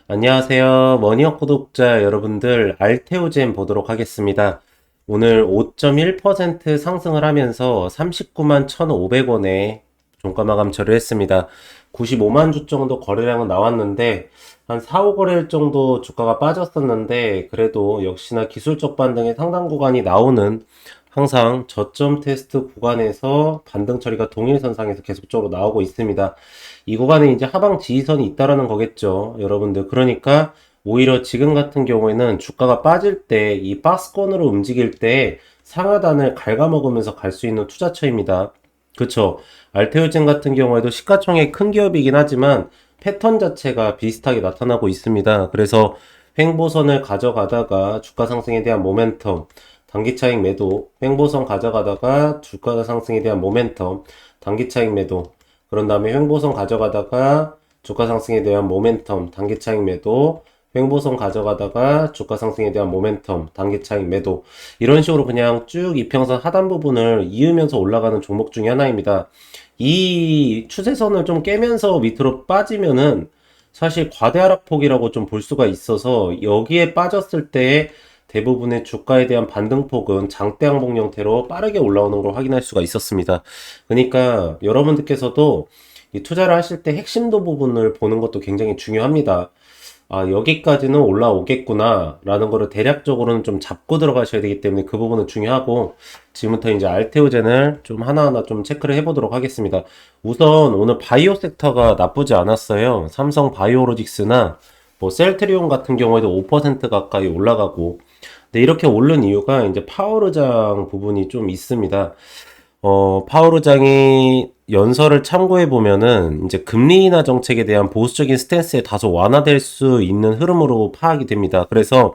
안녕하세요. 머니업 구독자 여러분들, 알테오젠 보도록 하겠습니다. 오늘 5.1% 상승을 하면서 39만 1,500원에 종가 마감 처리했습니다. 95만 주 정도 거래량은 나왔는데 한 4, 5거래일 정도 주가가 빠졌었는데 그래도 역시나 기술적 반등의 상당 구간이 나오는 항상 저점 테스트 구간에서 반등 처리가 동일선상에서 계속적으로 나오고 있습니다. 이 구간에 이제 하방 지지선이 있다라는 거겠죠, 여러분들. 그러니까 오히려 지금 같은 경우에는 주가가 빠질 때 이 박스권으로 움직일 때 상하단을 갉아먹으면서 갈 수 있는 투자처입니다. 그쵸? 알테오젠 같은 경우에도 시가총액 큰 기업이긴 하지만 패턴 자체가 비슷하게 나타나고 있습니다. 그래서 횡보선을 가져가다가 주가 상승에 대한 모멘텀, 단기 차익 매도, 횡보선 가져가다가 주가 상승에 대한 모멘텀, 단기 차익 매도, 그런 다음에 횡보선 가져가다가 주가 상승에 대한 모멘텀, 단기 차익 매도, 횡보선 가져가다가 주가 상승에 대한 모멘텀, 단기 차익 매도. 이런 식으로 그냥 쭉 이평선 하단 부분을 이으면서 올라가는 종목 중에 하나입니다. 이 추세선을 좀 깨면서 밑으로 빠지면은 사실 과대 하락폭이라고 좀 볼 수가 있어서 여기에 빠졌을 때 대부분의 주가에 대한 반등폭은 장대 항복 형태로 빠르게 올라오는 걸 확인할 수가 있었습니다. 그러니까 여러분들께서도 이 투자를 하실 때 핵심도 부분을 보는 것도 굉장히 중요합니다. 아, 여기까지는 올라오겠구나 라는 거를 대략적으로는 좀 잡고 들어가셔야 되기 때문에 그 부분은 중요하고, 지금부터 이제 알테오젠을 좀 하나하나 좀 체크를 해보도록 하겠습니다. 우선 오늘 바이오 섹터가 나쁘지 않았어요. 삼성 바이오로직스나 뭐 셀트리온 같은 경우에도 5% 가까이 올라가고, 근데 이렇게 오른 이유가 이제 파워르장 부분이 좀 있습니다. 파워르장이 연설을 참고해 보면은 이제 금리 인하 정책에 대한 보수적인 스탠스에 다소 완화될 수 있는 흐름으로 파악이 됩니다. 그래서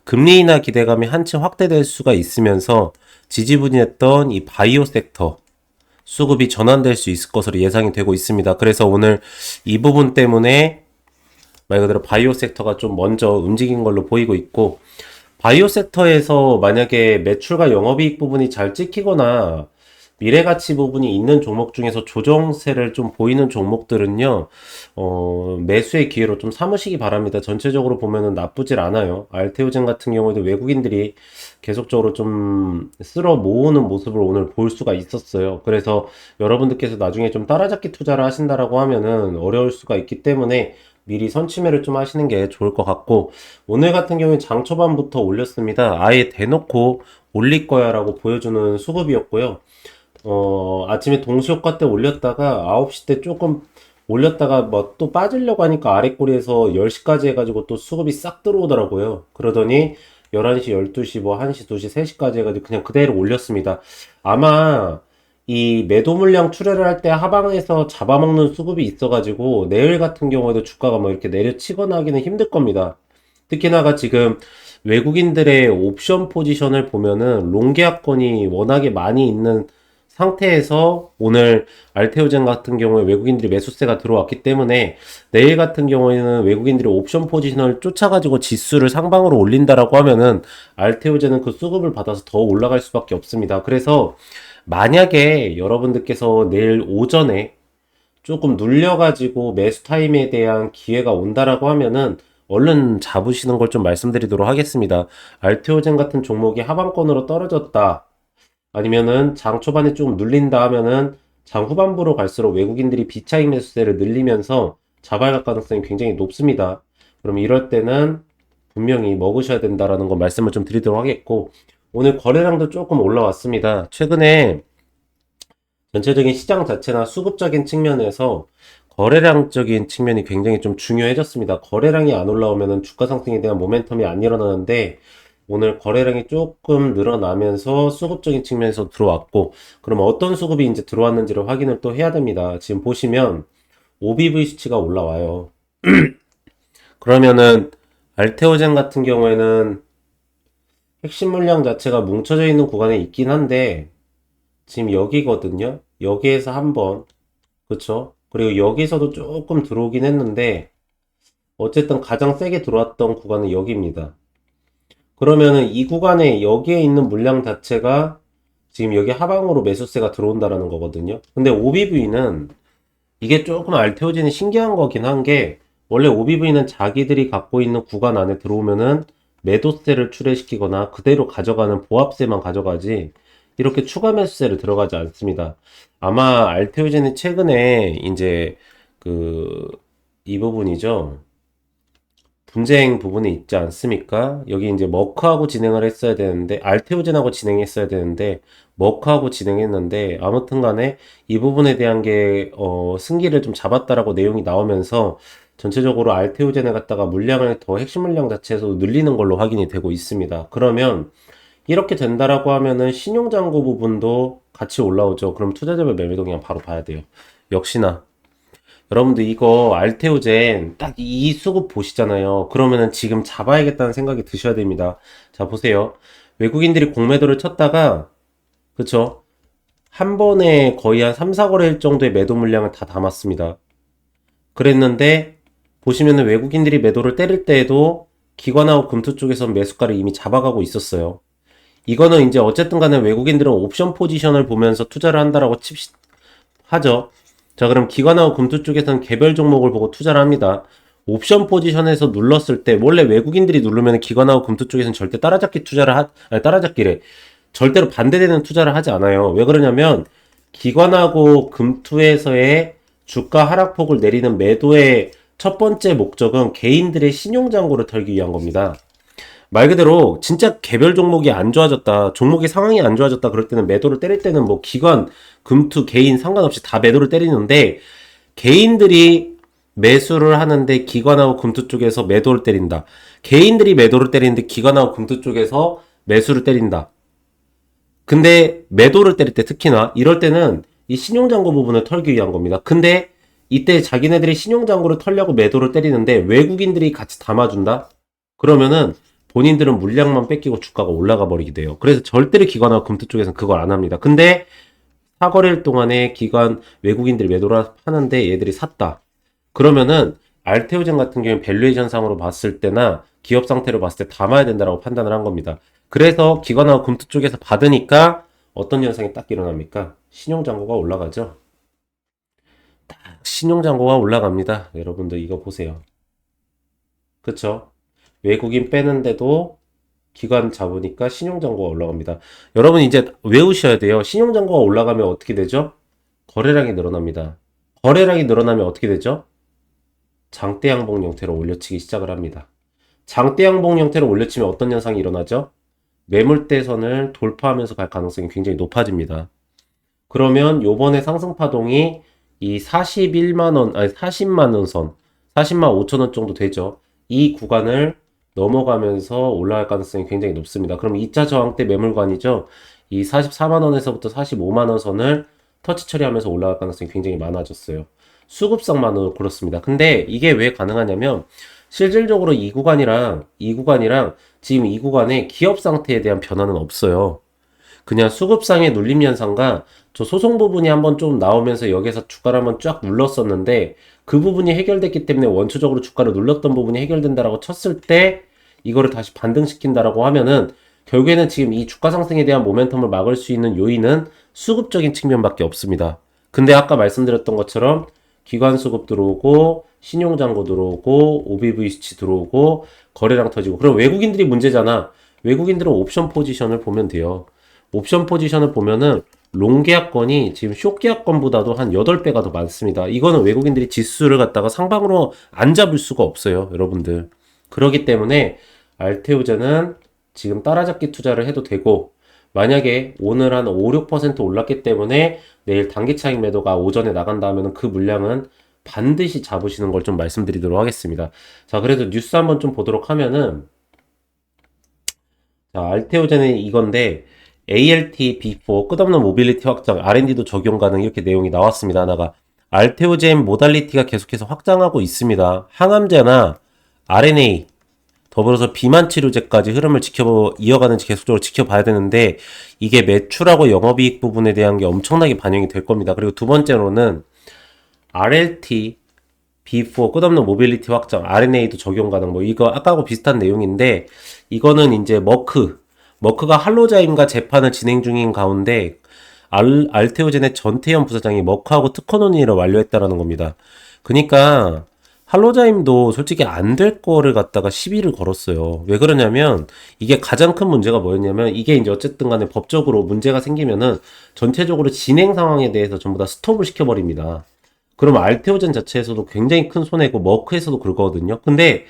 금리 인하 기대감이 한층 확대될 수가 있으면서 지지부진했던 이 바이오 섹터 수급이 전환될 수 있을 것으로 예상이 되고 있습니다. 그래서 오늘 이 부분 때문에 말 그대로 바이오 섹터가 좀 먼저 움직인 걸로 보이고 있고, 바이오 섹터에서 만약에 매출과 영업이익 부분이 잘 찍히거나 미래가치 부분이 있는 종목 중에서 조정세를 좀 보이는 종목들은요, 매수의 기회로 좀 삼으시기 바랍니다. 전체적으로 보면은 나쁘질 않아요. 알테오젠 같은 경우에도 외국인들이 계속적으로 좀 쓸어 모으는 모습을 오늘 볼 수가 있었어요. 그래서 여러분들께서 나중에 좀 따라잡기 투자를 하신다라고 하면은 어려울 수가 있기 때문에 미리 선취매를 좀 하시는 게 좋을 것 같고, 오늘 같은 경우에 장 초반부터 올렸습니다. 아예 대놓고 올릴 거야 라고 보여주는 수급이었고요. 아침에 동시효과 때 올렸다가 9시 때 조금 올렸다가 뭐 또 빠지려고 하니까 아래 꼬리에서 10시까지 해가지고 또 수급이 싹 들어오더라고요. 그러더니 11시, 12시, 뭐 1시, 2시, 3시까지 해가지고 그냥 그대로 올렸습니다. 아마 이 매도 물량 출회를 할 때 하방에서 잡아먹는 수급이 있어가지고 내일 같은 경우에도 주가가 뭐 이렇게 내려치거나 하기는 힘들 겁니다. 특히나가 지금 외국인들의 옵션 포지션을 보면은 롱 계약권이 워낙에 많이 있는 상태에서 오늘 알테오젠 같은 경우에 외국인들이 매수세가 들어왔기 때문에 내일 같은 경우에는 외국인들이 옵션 포지션을 쫓아가지고 지수를 상방으로 올린다라고 하면은 알테오젠은 그 수급을 받아서 더 올라갈 수밖에 없습니다. 그래서 만약에 여러분들께서 내일 오전에 조금 눌려가지고 매수 타임에 대한 기회가 온다라고 하면은 얼른 잡으시는 걸 좀 말씀드리도록 하겠습니다. 알테오젠 같은 종목이 하방권으로 떨어졌다, 아니면은 장 초반에 좀 눌린다 하면은 장 후반부로 갈수록 외국인들이 비차익 매수세를 늘리면서 잡아갈 가능성이 굉장히 높습니다. 그럼 이럴 때는 분명히 먹으셔야 된다라는 거 말씀을 좀 드리도록 하겠고, 오늘 거래량도 조금 올라왔습니다. 최근에 전체적인 시장 자체나 수급적인 측면에서 거래량적인 측면이 굉장히 좀 중요해졌습니다. 거래량이 안 올라오면은 주가 상승에 대한 모멘텀이 안 일어나는데 오늘 거래량이 조금 늘어나면서 수급적인 측면에서 들어왔고, 그럼 어떤 수급이 이제 들어왔는지를 확인을 또 해야 됩니다. 지금 보시면 OBV 수치가 올라와요. 그러면은 알테오젠 같은 경우에는 핵심 물량 자체가 뭉쳐져 있는 구간에 있긴 한데 지금 여기거든요. 여기에서 한번, 그쵸? 그리고 여기서도 조금 들어오긴 했는데 어쨌든 가장 세게 들어왔던 구간은 여기입니다. 그러면은 이 구간에 여기에 있는 물량 자체가 지금 여기 하방으로 매수세가 들어온다라는 거거든요. 근데 OBV는 이게 조금 알테오진이 신기한 거긴 한 게 원래 OBV는 자기들이 갖고 있는 구간 안에 들어오면은 매도세를 출회시키거나 그대로 가져가는 보합세만 가져가지 이렇게 추가 매수세를 들어가지 않습니다. 아마 알테오젠이 최근에 이제 그 이 부분이죠. 분쟁 부분이 있지 않습니까? 여기 이제 머크하고 진행을 했어야 되는데, 알테오젠하고 진행했어야 되는데, 머크하고 진행했는데, 아무튼 간에 이 부분에 대한 게, 승기를 좀 잡았다라고 내용이 나오면서, 전체적으로 알테오젠에 갖다가 물량을 더 핵심 물량 자체에서 늘리는 걸로 확인이 되고 있습니다. 그러면, 이렇게 된다라고 하면은 신용잔고 부분도 같이 올라오죠. 그럼 투자자별 매매도 그냥 바로 봐야 돼요. 역시나. 여러분들 이거 알테오젠 딱 이 수급 보시잖아요. 그러면은 지금 잡아야겠다는 생각이 드셔야 됩니다. 자, 보세요. 외국인들이 공매도를 쳤다가, 그쵸? 한 번에 거의 한 3, 4거래일 정도의 매도 물량을 다 담았습니다. 그랬는데, 보시면은 외국인들이 매도를 때릴 때에도 기관하고 금투 쪽에서 매수가를 이미 잡아가고 있었어요. 이거는 이제 어쨌든 간에 외국인들은 옵션 포지션을 보면서 투자를 한다라고 하죠. 자, 그럼 기관하고 금투 쪽에서는 개별 종목을 보고 투자를 합니다. 옵션 포지션에서 눌렀을 때 원래 외국인들이 누르면 기관하고 금투 쪽에서는 절대 따라잡기 투자를 아니 따라잡기래. 절대로 반대되는 투자를 하지 않아요. 왜 그러냐면 기관하고 금투에서의 주가 하락폭을 내리는 매도의 첫 번째 목적은 개인들의 신용잔고를 털기 위한 겁니다. 말 그대로 진짜 개별 종목이 안 좋아졌다, 종목의 상황이 안 좋아졌다 그럴 때는 매도를 때릴 때는 뭐 기관, 금투, 개인 상관없이 다 매도를 때리는데, 개인들이 매수를 하는데 기관하고 금투 쪽에서 매도를 때린다. 개인들이 매도를 때리는데 기관하고 금투 쪽에서 매수를 때린다. 근데 매도를 때릴 때 특히나 이럴 때는 이 신용잔고 부분을 털기 위한 겁니다. 근데 이때 자기네들이 신용잔고를 털려고 매도를 때리는데 외국인들이 같이 담아준다? 그러면은 본인들은 물량만 뺏기고 주가가 올라가 버리게 돼요. 그래서 절대로 기관하고 금투 쪽에서는 그걸 안 합니다. 근데 사거래일 동안에 기관 외국인들이 매도를 하는데 얘들이 샀다. 그러면은 알테오젠 같은 경우는 밸류에이션 상으로 봤을 때나 기업 상태로 봤을 때 담아야 된다라고 판단을 한 겁니다. 그래서 기관하고 금투 쪽에서 받으니까 어떤 현상이 딱 일어납니까? 신용잔고가 올라가죠. 신용잔고가 올라갑니다. 여러분들 이거 보세요. 그쵸? 외국인 빼는데도 기관 잡으니까 신용잔고가 올라갑니다. 여러분 이제 외우셔야 돼요. 신용잔고가 올라가면 어떻게 되죠? 거래량이 늘어납니다. 거래량이 늘어나면 어떻게 되죠? 장대 양봉 형태로 올려치기 시작을 합니다. 장대 양봉 형태로 올려치면 어떤 현상이 일어나죠? 매물대선을 돌파하면서 갈 가능성이 굉장히 높아집니다. 그러면 요번에 상승 파동이 이 41만원, 아니 40만원 선, 40만 5천원 정도 되죠. 이 구간을 넘어가면서 올라갈 가능성이 굉장히 높습니다. 그럼 2차 저항 때 매물관이죠. 이 44만원에서부터 45만원 선을 터치 처리하면서 올라갈 가능성이 굉장히 많아졌어요. 수급상만으로 그렇습니다. 근데 이게 왜 가능하냐면 실질적으로 이 구간이랑 지금 이 구간에 기업 상태에 대한 변화는 없어요. 그냥 수급상의 눌림 현상과 저 소송 부분이 한번 좀 나오면서 여기서 주가를 한번 쫙 눌렀었는데 그 부분이 해결됐기 때문에 원초적으로 주가를 눌렀던 부분이 해결된다라고 쳤을 때 이거를 다시 반등시킨다라고 하면은 결국에는 지금 이 주가 상승에 대한 모멘텀을 막을 수 있는 요인은 수급적인 측면밖에 없습니다. 근데 아까 말씀드렸던 것처럼 기관 수급 들어오고 신용잔고 들어오고 OBV 수치 들어오고 거래량 터지고 그럼 외국인들이 문제잖아. 외국인들은 옵션 포지션을 보면 돼요. 옵션 포지션을 보면은 롱 계약권이 지금 숏 계약권보다도 한 8배가 더 많습니다. 이거는 외국인들이 지수를 갖다가 상방으로 안 잡을 수가 없어요, 여러분들. 그렇기 때문에 알테오젠은 지금 따라잡기 투자를 해도 되고 만약에 오늘 한 5, 6% 올랐기 때문에 내일 단기 차익 매도가 오전에 나간다 하면 그 물량은 반드시 잡으시는 걸 좀 말씀드리도록 하겠습니다. 자, 그래도 뉴스 한번 좀 보도록 하면은 자, 알테오젠은 이건데 ALT B4 끝없는 모빌리티 확장 R&D도 적용 가능 이렇게 내용이 나왔습니다. 하나가 알테오젠 모달리티가 계속해서 확장하고 있습니다. 항암제나 RNA 더불어서 비만 치료제까지 흐름을 이어가는지 계속적으로 지켜봐야 되는데 이게 매출하고 영업이익 부분에 대한 게 엄청나게 반영이 될 겁니다. 그리고 두 번째로는 RLT B4 끝없는 모빌리티 확장 RNA도 적용 가능 뭐 이거 아까하고 비슷한 내용인데 이거는 이제 머크가 할로자임과 재판을 진행 중인 가운데 알테오젠의 전태현 부사장이 머크하고 특허 논의를 완료했다라는 겁니다. 그러니까 할로자임도 솔직히 안 될 거를 갖다가 시비를 걸었어요. 왜 그러냐면 이게 가장 큰 문제가 뭐였냐면 이게 이제 어쨌든 간에 법적으로 문제가 생기면은 전체적으로 진행 상황에 대해서 전부 다 스톱을 시켜버립니다. 그럼 알테오젠 자체에서도 굉장히 큰 손해고 머크에서도 그렇거든요. 근데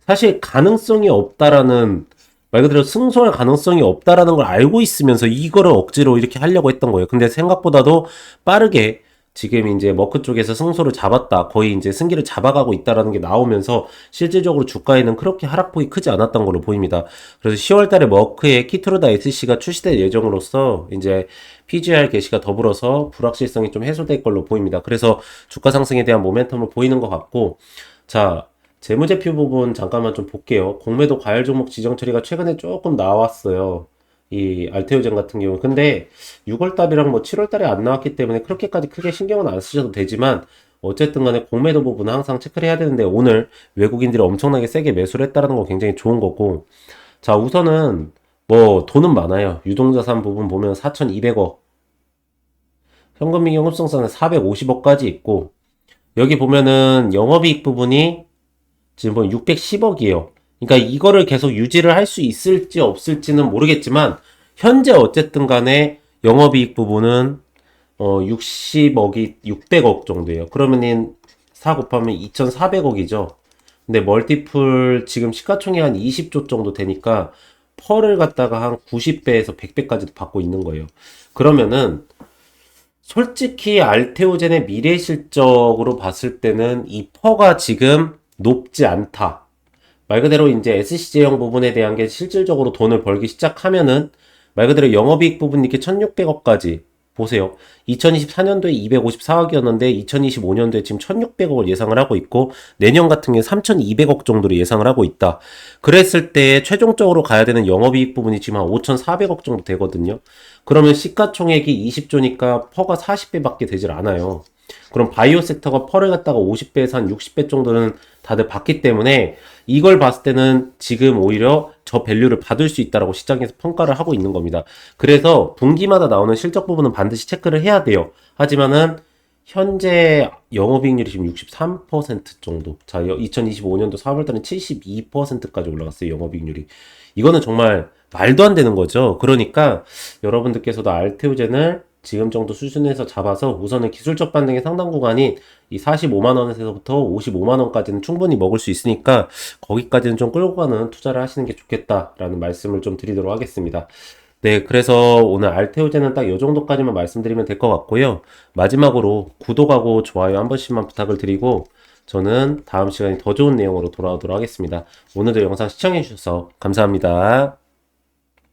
사실 가능성이 없다라는 말 그대로 승소할 가능성이 없다라는 걸 알고 있으면서 이거를 억지로 이렇게 하려고 했던 거예요. 근데 생각보다도 빠르게 지금 이제 머크 쪽에서 승소를 잡았다. 거의 이제 승기를 잡아가고 있다라는 게 나오면서 실질적으로 주가에는 그렇게 하락폭이 크지 않았던 걸로 보입니다. 그래서 10월 달에 머크의 키트로다 SC가 출시될 예정으로서 이제 PGR 개시가 더불어서 불확실성이 좀 해소될 걸로 보입니다. 그래서 주가 상승에 대한 모멘텀을 보이는 것 같고, 자, 재무제표 부분 잠깐만 좀 볼게요. 공매도 과열 종목 지정 처리가 최근에 조금 나왔어요. 이 알테오젠 같은 경우. 근데 6월 달이랑 뭐 7월 달에 안 나왔기 때문에 그렇게까지 크게 신경은 안 쓰셔도 되지만 어쨌든 간에 공매도 부분은 항상 체크를 해야 되는데 오늘 외국인들이 엄청나게 세게 매수를 했다는 거 굉장히 좋은 거고. 자, 우선은 뭐 돈은 많아요. 유동자산 부분 보면 4,200억, 현금빙 영업성사는 450억까지 있고, 여기 보면은 영업이익 부분이 지금 보면 610억이에요. 그러니까 이거를 계속 유지를 할 수 있을지 없을지는 모르겠지만 현재 어쨌든 간에 영업이익 부분은 60억이 600억 정도예요. 그러면은 4 곱하면 2,400억이죠. 근데 멀티플 지금 시가총액 한 20조 정도 되니까 펄을 갖다가 한 90배에서 100배까지도 받고 있는 거예요. 그러면은 솔직히 알테오젠의 미래 실적으로 봤을 때는 이 퍼가 지금 높지 않다. 말 그대로 이제 SC제형 부분에 대한 게 실질적으로 돈을 벌기 시작하면은 말 그대로 영업이익 부분 이렇게 1600억까지 보세요. 2024년도에 254억이었는데 2025년도에 지금 1600억을 예상을 하고 있고 내년 같은 경우에 3200억 정도로 예상을 하고 있다. 그랬을 때 최종적으로 가야 되는 영업이익 부분이 지금 한 5400억 정도 되거든요. 그러면 시가총액이 20조니까 퍼가 40배밖에 되질 않아요. 그럼 바이오 섹터가 펄을 갖다가 50배에서 한 60배 정도는 다들 받기 때문에 이걸 봤을 때는 지금 오히려 저 밸류를 받을 수 있다라고 시장에서 평가를 하고 있는 겁니다. 그래서 분기마다 나오는 실적 부분은 반드시 체크를 해야 돼요. 하지만은 현재 영업이익률이 지금 63% 정도. 자, 2025년도 4월달은 72%까지 올라갔어요. 영업이익률이. 이거는 정말 말도 안 되는 거죠. 그러니까 여러분들께서도 알테오젠을 지금 정도 수준에서 잡아서 우선은 기술적 반등의 상당 구간인 이 45만원에서부터 55만원까지는 충분히 먹을 수 있으니까 거기까지는 좀 끌고 가는 투자를 하시는 게 좋겠다라는 말씀을 좀 드리도록 하겠습니다. 네, 그래서 오늘 알테오젠은 딱 이 정도까지만 말씀드리면 될 것 같고요. 마지막으로 구독하고 좋아요 한 번씩만 부탁을 드리고 저는 다음 시간에 더 좋은 내용으로 돌아오도록 하겠습니다. 오늘도 영상 시청해주셔서 감사합니다.